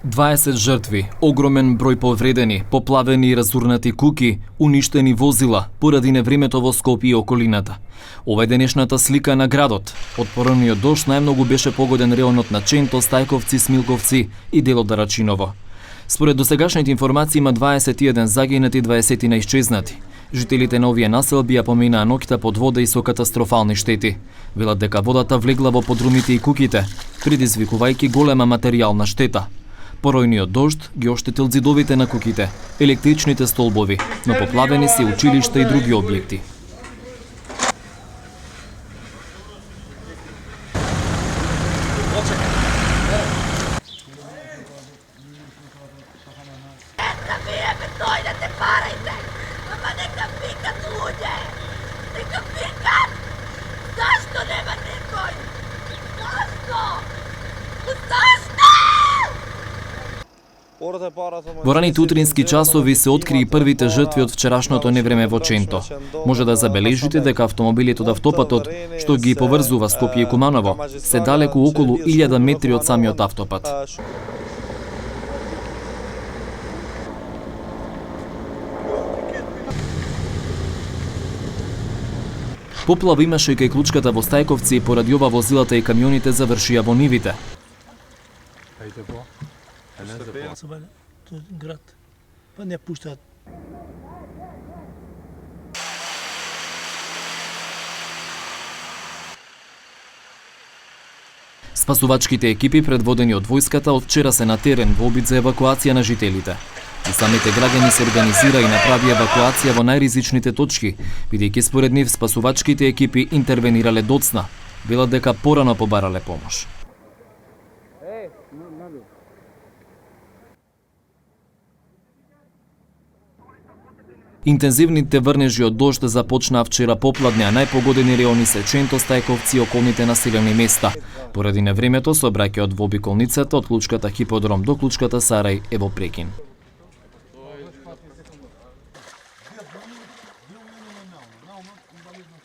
20 жртви, огромен број повредени, поплавени и разурнати куќи, уништени возила поради невремето во Скопје и околината. Ова е денешната слика на градот. Од порaniот дожд најмногу беше погоден реонот на Ченто, Стајковци, Смилковци и дел од Рачиново. Според досегашните информации има 21 загинати и 20 исчезнати. Жителите на овие населби ја поминаа ноќта под вода и со катастрофални штети. Велат дека водата влегла во подрумите и куќите, предизвикувајќи голема материјална штета. Поројниот дожд ги оштетил ѕидовите на куќите, електричните столбови, но поплавени се училишта и други објекти. Во раните утрински часови се откри и првите жртви од вчерашното невреме во Ченто. Може да забележите дека автомобилите од автопатот, што ги поврзува Скопје и Куманово, се далеку околу 1000 метри од самиот автопат. Поплава имаше и кај клучката во Стајковци и поради ова возилата и камионите завршија во нивите. Град. Па не пуштаат. Спасувачките екипи предводени од војската од вчера се на терен во обид за евакуација на жителите. И самите граѓани се организира и направи евакуација во најризичните точки, бидејќи според нив спасувачките екипи интервенирале доцна, велат дека порано побарале помош. Интензивните врнежи од дожд започнаа вчера попладне, а најпогодени реони се Ченто, Стајковци и околните населени места. Поради невремето, сообраќајот во обиколницата од клучката Хиподром до клучката Сарај е во прекин.